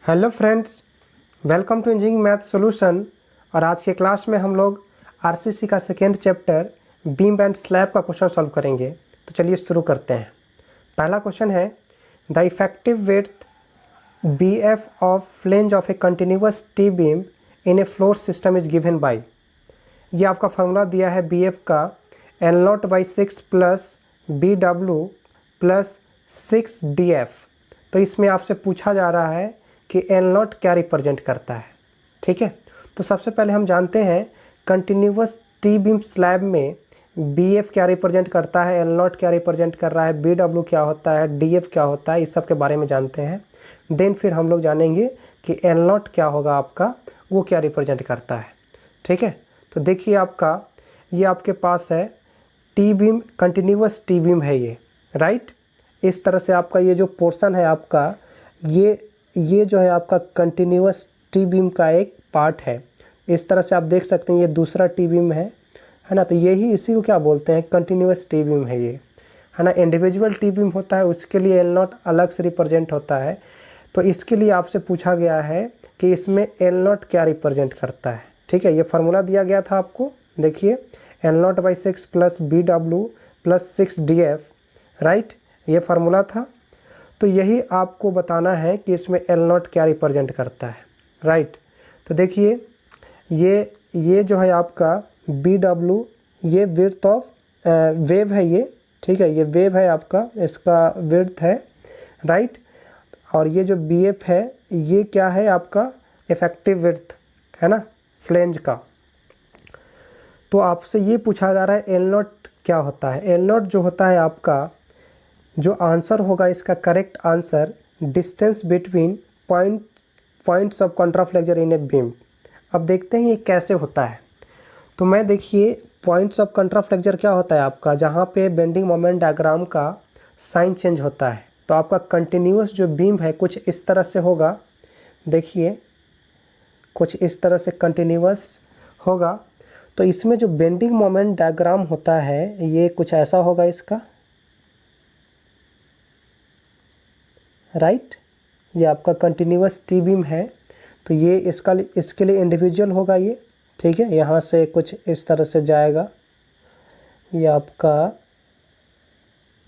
Hello friends, welcome to engineering math solution. और आज के क्लास में हम लोग आरसीसी का second chapter beam and slab का क्वेश्चन सॉल्व करेंगे। तो चलिए शुरू करते हैं। पहला क्वेश्चन है, the effective width B F of flange of a continuous T beam in a floor system is given by. ये आपका फार्मूला दिया है बी एफ का L naught by 6 plus B W plus 6 D F. तो इसमें आपसे पूछा जा रहा है कि एल नॉट क्या रिप्रेजेंट करता है। ठीक है, तो सबसे पहले हम जानते हैं कंटिन्यूअस टी बीम स्लैब में बी एफ क्या रिप्रेजेंट करता है, एल नॉट क्या रिप्रेजेंट कर रहा है, बी डब्ल्यू क्या होता है, डी एफ क्या होता है, इस सब के बारे में जानते हैं। देन फिर हम लोग जानेंगे कि एल नॉट क्या होगा आपका, वो क्या रिप्रेजेंट करता है। ठीक है, तो देखिए आपका ये आपके पास है T beam, continuous T beam है ये, राइट। इस तरह से आपका ये जो पोर्शन है आपका, ये जो है आपका कंटिन्यूअस टी बीम का एक पार्ट है। इस तरह से आप देख सकते हैं ये दूसरा टी बीम है ना। तो यही इसी को क्या बोलते हैं, कंटिन्यूअस टी बीम है ये, है ना। इंडिविजुअल टी बीम होता है, उसके लिए एल नॉट अलग से रिप्रेजेंट होता है। तो इसके लिए आपसे पूछा गया है कि इसमें एल नॉट क्या रिप्रेजेंट करता है। ठीक है, ये फार्मूला दिया गया था आपको, देखिए L naught by 6 plus B W plus 6 D F, right, ये फार्मूला था। तो यही आपको बताना है कि इसमें एल नॉट क्या रिप्रेजेंट करता है, राइट। तो देखिए ये जो है आपका बी डब्ल्यू, ये विड्थ ऑफ वेव है ये, ठीक है, ये वेव है आपका, इसका विड्थ है, राइट। और ये जो बी एफ है ये क्या है आपका, इफेक्टिव विड्थ है ना, फ्लेंज का। तो आपसे ये पूछा जा रहा है एल नॉट क्या होता है। एल नॉट जो होता है आपका, जो आंसर होगा इसका correct answer, distance between points of contraflexure in a beam. अब देखते हैं ये कैसे होता है। तो मैं देखिए पॉइंट्स ऑफ कॉन्ट्राफ्लेक्चर क्या होता है आपका, जहाँ पे बेंडिंग मोमेंट डायग्राम का साइन चेंज होता है। तो आपका कंटिन्यूअस जो बीम है कुछ इस तरह से होगा, देखिए कुछ इस तरह से कंटिन्यूअस होगा। तो इसमें जो बेंडिंग मोमेंट डायग्राम होता है ये कुछ ऐसा होगा इसका, राइट। ये आपका कंटिन्यूअस टी बीम है, तो ये इसके लिए इंडिविजुअल होगा ये, ठीक है। यहाँ से कुछ इस तरह से जाएगा, ये आपका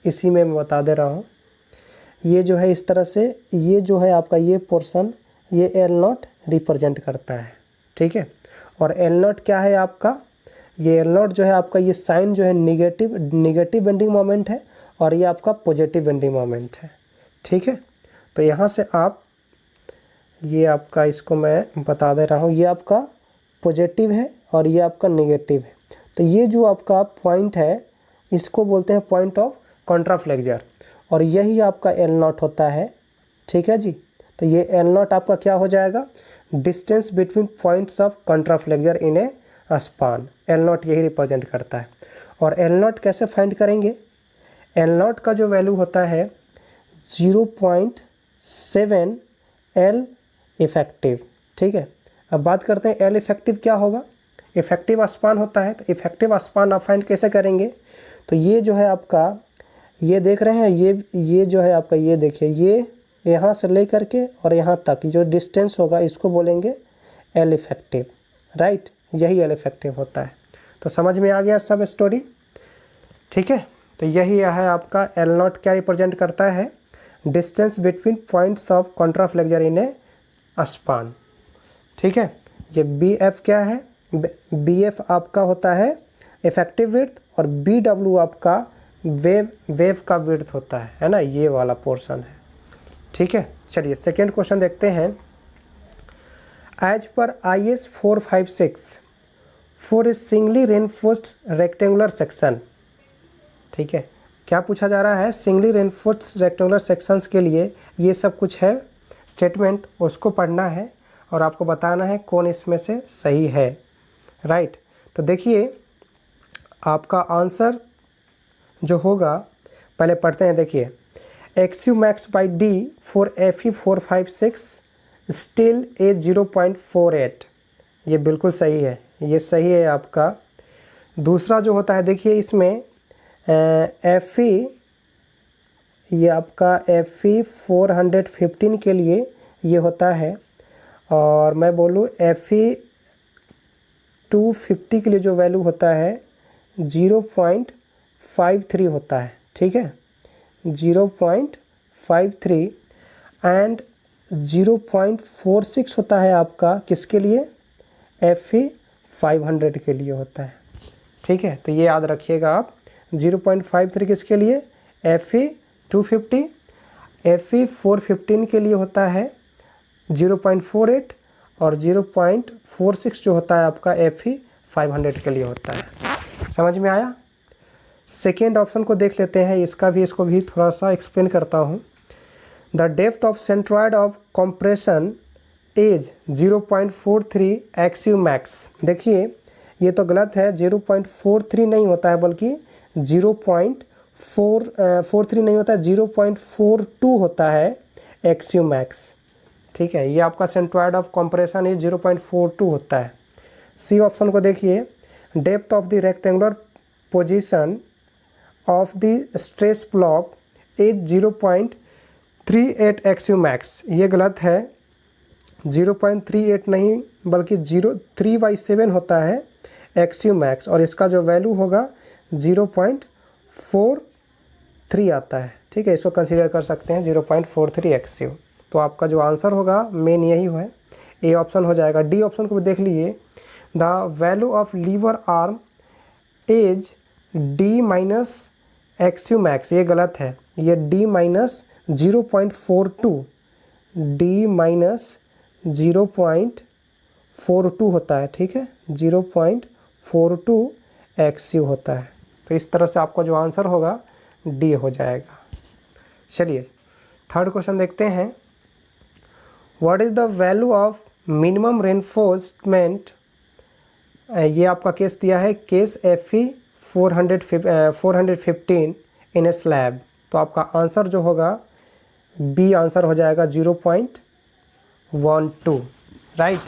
इसी में मैं बता दे रहा हूँ। ये जो है इस तरह से, ये जो है आपका ये पोर्शन, ये एल नॉट रिप्रेजेंट करता है, ठीक है। और एल नॉट क्या है आपका, ये एल नॉट जो है आपका, ये साइन जो है निगेटिव बेंडिंग मोमेंट है, और ये आपका पॉजिटिव बेंडिंग मोमेंट है, ठीक है। तो यहाँ से आप ये आपका, इसको मैं बता दे रहा हूँ, ये आपका पॉजिटिव है और ये आपका नेगेटिव है। तो ये जो आपका पॉइंट है इसको बोलते हैं पॉइंट ऑफ कॉन्ट्राफ्लेक्चर, और यही आपका एल नॉट होता है, ठीक है जी। तो ये एल नॉट आपका क्या हो जाएगा, distance between points of contraflexure in A span. L not यही रिप्रेजेंट करता है। और एल नॉट कैसे फाइंड करेंगे, एल नॉट का जो वैल्यू होता है 0.7 एल इफेक्टिव, ठीक है। अब बात करते हैं एल इफेक्टिव क्या होगा। इफेक्टिव स्पान होता है, तो इफेक्टिव स्पान आप फाइंड कैसे करेंगे। तो ये जो है आपका, ये देख रहे हैं, ये जो है आपका, ये देखिए, ये यहाँ से ले करके और यहाँ तक जो डिस्टेंस होगा इसको बोलेंगे एल इफेक्टिव, राइट। यही एल इफेक्टिव होता है। तो समझ में आ गया सब स्टोरी, ठीक है। तो यही है आपका एल नॉट क्या रिप्रेजेंट करता है, distance between points of contraflexure in A span, ठीक है। ये बी एफ क्या है, बी एफ आपका होता है इफेक्टिव विड्थ, और बी डब्ल्यू आपका वेव का विड्थ होता है ना, ये वाला पोर्शन है, ठीक है। चलिए सेकेंड क्वेश्चन देखते हैं। As per IS 456 for a singly reinforced rectangular section, ठीक है। क्या पूछा जा रहा है, सिंगली रेनफोर्स्ड रेक्टेंगुलर सेक्शंस के लिए ये सब कुछ है स्टेटमेंट, उसको पढ़ना है और आपको बताना है कौन इसमें से सही है, राइट। तो देखिए आपका आंसर जो होगा, पहले पढ़ते हैं, देखिए XU max by D for FE 456 still a 0.48, ये बिल्कुल सही है, ये सही है आपका। दूसरा जो होता है, देखिए इसमें FE, ये आपका FE 415 के लिए ये होता है, और मैं बोलूँ Fe250 के लिए जो वैल्यू होता है 0.53 होता है, ठीक है, 0.53 एंड 0.46 होता है आपका किसके लिए, Fe500 के लिए होता है, ठीक है। तो ये याद रखिएगा आप, 0.53 किसके लिए, Fe250, Fe415 के लिए होता है 0.48 और 0.46 जो होता है आपका Fe500 के लिए होता है। समझ में आया। सेकेंड ऑप्शन को देख लेते हैं, इसको भी थोड़ा सा एक्सप्लेन करता हूँ। The depth of centroid of compression is 0.43 x u max. देखिए ये तो गलत है, 0.43 नहीं होता है बल्कि 0.43 नहीं होता है, 0.42 होता है एक्सिव मैक्स, ठीक है। ये आपका सेंट्रॉयड ऑफ कंप्रेशन इज 0.42 होता है। सी ऑप्शन को देखिए, depth of the rectangular position of the stress block is 0.38 x u max. ये गलत है, 0.38 नहीं बल्कि 3/7 होता है एक्सिव मैक्स, और इसका जो वैल्यू होगा 0.43 आता है, ठीक है। इसको कंसीडर कर सकते हैं 0.43 एक्सिव। तो आपका जो आंसर होगा मेन यही है, ए ऑप्शन हो जाएगा। डी ऑप्शन को भी देख लीजिए, the value of lever arm is d minus x u max. ये गलत है, ये डी माइनस 0.42, डी माइनस 0.42 होता है, ठीक है, 0.42 एक्सिव होता है। तो इस तरह से आपका जो आंसर होगा डी हो जाएगा। चलिए थर्ड क्वेश्चन देखते हैं। What is the value of minimum reinforcement. ये आपका केस दिया है, case Fe415 in a slab. तो आपका आंसर जो होगा बी आंसर हो जाएगा 0.12, राइट।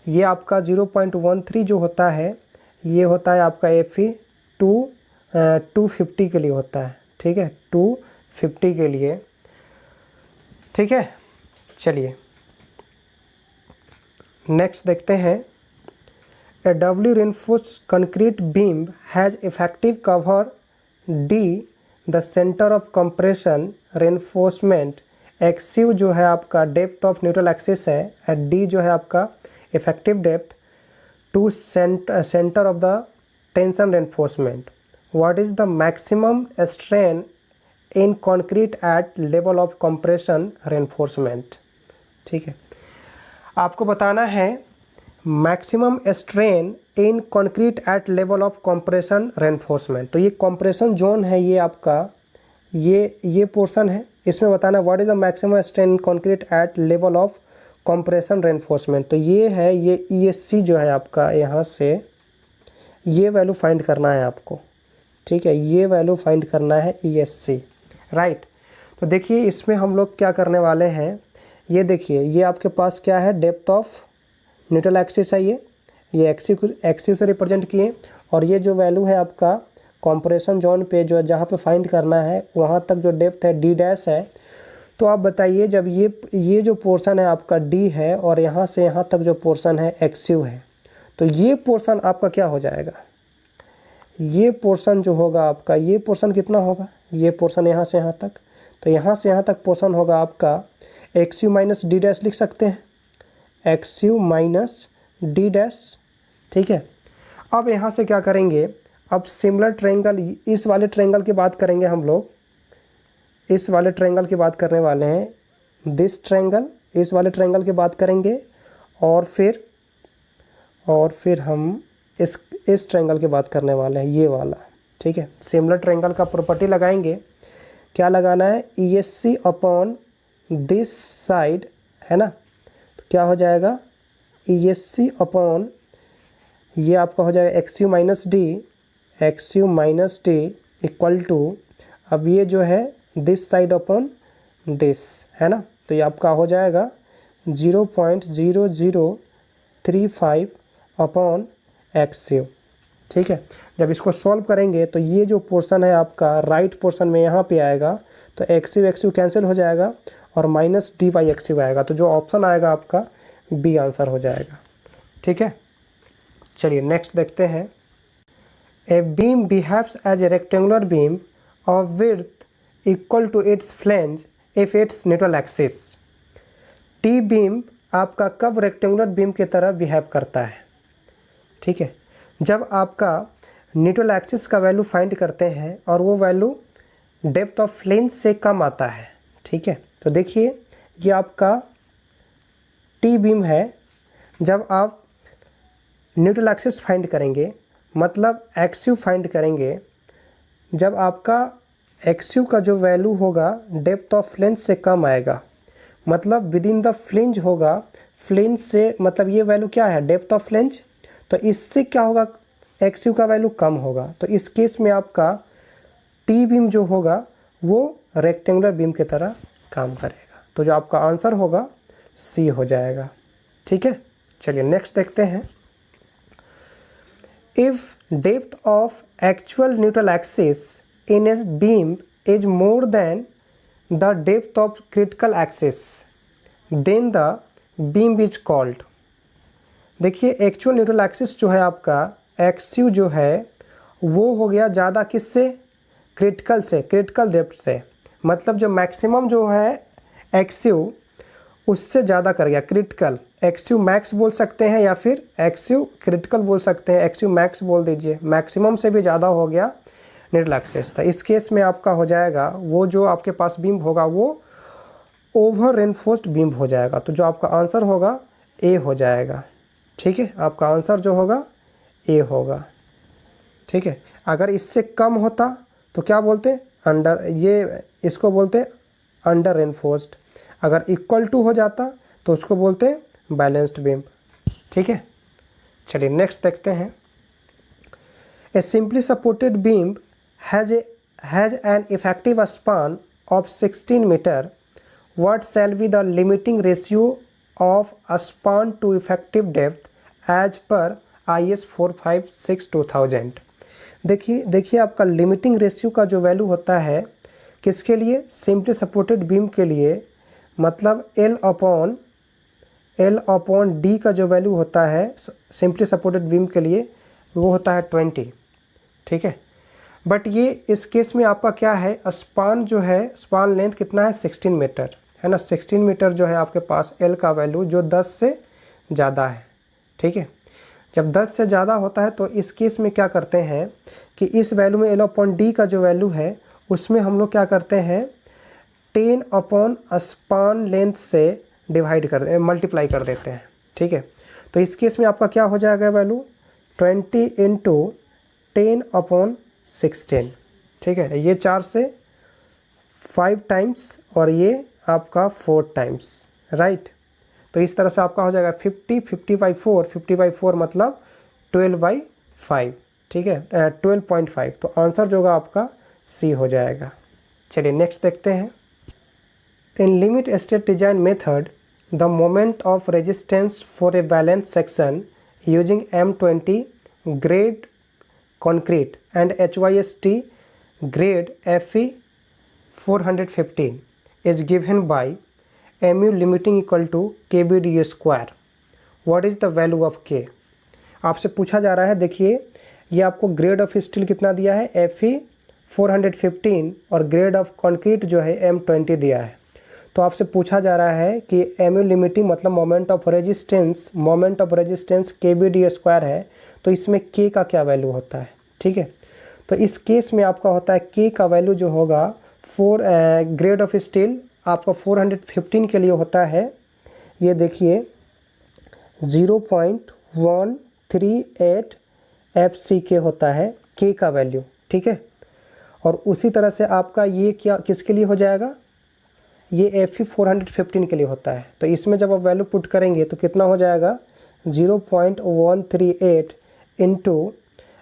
ये आपका 0.13 जो होता है ये होता है आपका Fe250 के लिए होता है, ठीक है, 250 के लिए, ठीक है। चलिए नेक्स्ट देखते हैं। A doubly reinforced concrete beam has effective cover D, the center of compression reinforcement एक्सिव जो है आपका डेप्थ ऑफ न्यूट्रल एक्सिस है, D जो है आपका effective depth to centre of the tension reinforcement. What is the maximum strain in concrete at level of compression reinforcement, ठीक है। आपको बताना है maximum strain in concrete at level of compression reinforcement. तो ये कंप्रेशन जोन है, ये आपका ये पोर्शन है, इसमें बताना what is the maximum strain in concrete at level of compression reinforcement. तो ये है, ये ESC जो है आपका, यहाँ से ये वैल्यू फाइंड करना है आपको, ठीक है, ये वैल्यू फाइंड करना है ESC, राइट। तो देखिए इसमें हम लोग क्या करने वाले हैं, ये देखिए ये आपके पास क्या है, डेप्थ ऑफ न्यूट्रल एक्सिस है, ये एक्सिव से रिप्रेजेंट किए, और ये जो वैल्यू है आपका कंप्रेशन जोन पे जो जहाँ पे फाइंड करना है वहाँ तक जो डेप्थ है D डैश है। तो आप बताइए, जब ये जो पोर्शन है आपका D है और यहाँ से यहाँ तक जो पोर्शन है एक्सिव है, तो ये पोर्शन आपका क्या हो जाएगा, ये पोर्शन जो होगा आपका, ये पोर्शन कितना होगा, ये पोर्शन यहाँ से यहाँ तक, तो यहाँ से यहाँ तक पोर्शन होगा आपका एक्सिव माइनस D डैश लिख सकते हैं, एक्सिव माइनस D डैश, ठीक है। अब यहाँ से क्या करेंगे, अब सिमिलर ट्रायंगल, इस वाले ट्रायंगल की बात करेंगे हम लोग, इस वाले ट्रायंगल की बात करने वाले हैं, दिस ट्रायंगल, इस वाले ट्रायंगल की बात करेंगे, और फिर हम इस ट्रायंगल की बात करने वाले हैं, ये वाला, ठीक है। सिमिलर ट्रायंगल का प्रॉपर्टी लगाएंगे, क्या लगाना है, ESC अपॉन दिस साइड, है ना। तो क्या हो जाएगा, ESC अपॉन ये आपका हो जाएगा एक्सिव माइनस डी इक्वल टू, अब ये जो है दिस साइड अपॉन दिस, है ना। तो ये आपका हो जाएगा 0.0035 अपॉन एक्सिव, ठीक है। जब इसको सॉल्व करेंगे तो ये जो पोर्शन है आपका राइट पोर्शन में यहाँ पे आएगा, तो एक्सिव कैंसिल हो जाएगा, और minus D by x cube आएगा। तो जो ऑप्शन आएगा आपका बी आंसर हो जाएगा। ठीक है, चलिए नेक्स्ट देखते हैं। A beam behaves as a rectangular beam of width equal to its flange if its neutral axis. T beam आपका कब रेक्टेंगुलर बीम की तरह बिहेव करता है? ठीक है, जब आपका न्यूट्रल एक्सिस का वैल्यू फाइंड करते हैं और वो वैल्यू डेप्थ ऑफ फ्लेंज से कम आता है। ठीक है, तो देखिए ये आपका टी बीम है। जब आप न्यूट्रल एक्सिस फाइंड करेंगे मतलब एक्स यू फाइंड करेंगे, जब आपका एक्स यू का जो वैल्यू होगा डेप्थ ऑफ फ्लेंज से कम आएगा, मतलब विद इन द फ्लेंज होगा। फ्लेंज से मतलब ये वैल्यू क्या है? Depth of flange. तो इससे क्या होगा? एक्स यू का वैल्यू कम होगा। तो इस केस में आपका टी बीम जो होगा वो रेक्टेंगुलर बीम की तरह काम करेगा। तो जो आपका आंसर होगा सी हो जाएगा। ठीक है, चलिए नेक्स्ट देखते हैं। If depth of actual neutral axis in a beam is more than the depth of critical axis then the beam is called. देखिए एक्चुअल न्यूट्रल एक्सिस जो है आपका एक्स यू जो है वो हो गया ज़्यादा किससे? क्रिटिकल से, क्रिटिकल डेप्थ से। मतलब जो मैक्सिमम जो है एक्स यू उससे ज़्यादा कर गया क्रिटिकल। एक्स यू मैक्स बोल सकते हैं या फिर एक्स यू क्रिटिकल बोल सकते हैं। एक्स यू मैक्स बोल दीजिए, मैक्सिमम से भी ज़्यादा हो गया न्यूट्रल एक्सिस। तो इस केस में आपका हो जाएगा वो जो आपके पास बीम होगा वो ओवर रेनफोर्स्ड बीम हो जाएगा। तो जो आपका आंसर होगा ए हो जाएगा। ठीक है, आपका आंसर जो होगा ए होगा। ठीक है, अगर इससे कम होता तो क्या बोलते? अंडर, ये इसको बोलते अंडर रेनफोर्स्ड। अगर इक्वल टू हो जाता तो उसको बोलते बैलेंस्ड बीम। ठीक है, चलिए नेक्स्ट देखते हैं। A simply supported beam has an effective span of 16 metre. What shall be the limiting ratio of span to effective depth as per IS 456/2000। देखिए आपका लिमिटिंग रेशियो का जो वैल्यू होता है किसके लिए? सिंपली सपोर्टेड बीम के लिए। मतलब L अपॉन डी का जो वैल्यू होता है सिंपली सपोर्टेड बीम के लिए वो होता है 20। ठीक है, बट ये इस केस में आपका क्या है? स्पान जो है, स्पान लेंथ कितना है? 16 मीटर है ना। 16 मीटर जो है आपके पास L का वैल्यू जो 10 से ज़्यादा है। ठीक है, जब 10 से ज़्यादा होता है तो इस केस में क्या करते हैं कि इस वैल्यू में L अपॉन डी का जो वैल्यू है उसमें हम लोग क्या करते हैं 10 अपॉन स्पान लेंथ से डिवाइड कर मल्टीप्लाई कर देते हैं। ठीक है, तो इस केस में आपका क्या हो जाएगा वैल्यू 20 इंटू 10 अपॉन 16। ठीक है, ये 4 से 5 टाइम्स और ये आपका 4 टाइम्स, राइट। तो इस तरह से आपका हो जाएगा 50/4 मतलब 12/5। ठीक है, 12.5। तो आंसर जो होगा आपका सी हो जाएगा। चलिए नेक्स्ट देखते हैं। इन limit state design method the moment of resistance for a balance section using M20 grade concrete and HYST grade FE 415 is given by mu limiting equal to KBDA square. What is the value of K? आपसे पूछा जा रहा है, देखिए ये आपको grade of steel कितना दिया है FE 415 और ग्रेड ऑफ कंक्रीट जो है M20 दिया है। तो आपसे पूछा जा रहा है कि mu लिमिटिंग मतलब moment of resistance KBDA square है, तो इसमें K का क्या वैल्यू होता है। ठीक है, तो इस केस में आपका होता है K का वैल्यू जो होगा ग्रेड ऑफ स्टील आपका 415 के लिए होता है, ये देखिए 0.138 FCK होता है K का वैल्यू। ठीक है, और उसी तरह से आपका ये क्या किसके लिए हो जाएगा, ये FE 415 के लिए होता है। तो इसमें जब आप वैल्यू पुट करेंगे तो कितना हो जाएगा 0.138 इंटू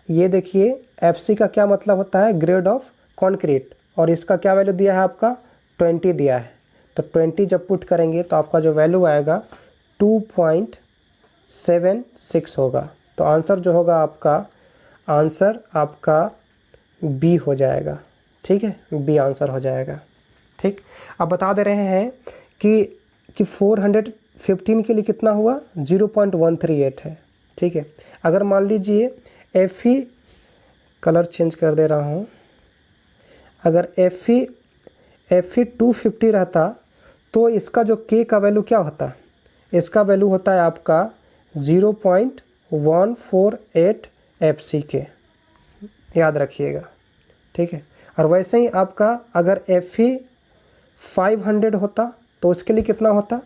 ये देखिए FC का क्या मतलब होता है ग्रेड ऑफ कॉन्क्रीट, और इसका क्या वैल्यू दिया है आपका 20 दिया है। तो 20 जब पुट करेंगे तो आपका जो वैल्यू आएगा 2.76 होगा। तो आंसर जो होगा आपका B हो जाएगा। ठीक है, B आंसर हो जाएगा। ठीक, अब बता दे रहे हैं कि 415 के लिए कितना हुआ 0.138 है। ठीक है, अगर मान लीजिए Fe कलर चेंज कर दे रहा हूँ, अगर Fe 250 रहता तो इसका जो K का वैल्यू क्या होता, इसका वैल्यू होता है आपका 0.148 FCK, याद रखिएगा। ठीक है, और वैसे ही आपका अगर Fe 500 होता तो उसके लिए कितना होता,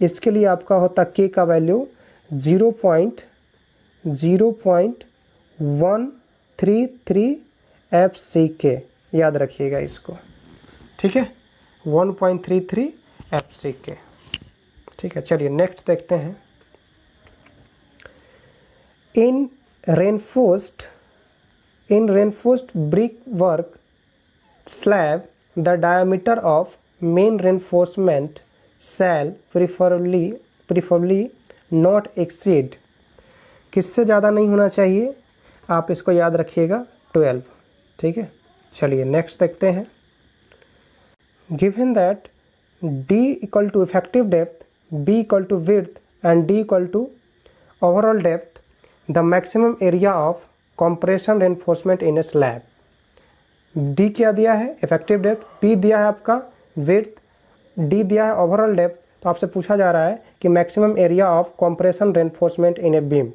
इसके लिए आपका होता K का वैल्यू 0.133 FCK, याद रखिएगा इसको। ठीक है, 1.33 FCK। ठीक है, चलिए नेक्स्ट देखते हैं। इन reinforced brickwork slab, the diameter of main reinforcement shall preferably not exceed, किससे ज़्यादा नहीं होना चाहिए, आप इसको याद रखिएगा 12। ठीक है, चलिए नेक्स्ट देखते हैं। Given that D equal to effective depth, B equal to width and D equal to overall depth, the maximum area of compression reinforcement in a slab. D क्या दिया है इफेक्टिव डेप्थ, B दिया है आपका width, D दिया है overall depth. तो आपसे पूछा जा रहा है कि maximum area of compression reinforcement in a beam,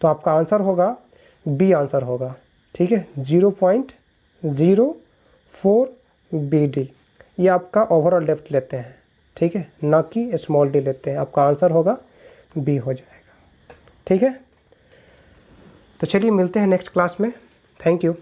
तो आपका आंसर होगा B आंसर होगा। ठीक है, 0.04 BD, ये आपका ओवरऑल डेप्थ लेते हैं। ठीक है, ना कि स्मॉल डी लेते हैं, आपका आंसर होगा B हो जाएगा। ठीक है, तो चलिए मिलते हैं नेक्स्ट क्लास में। Thank you.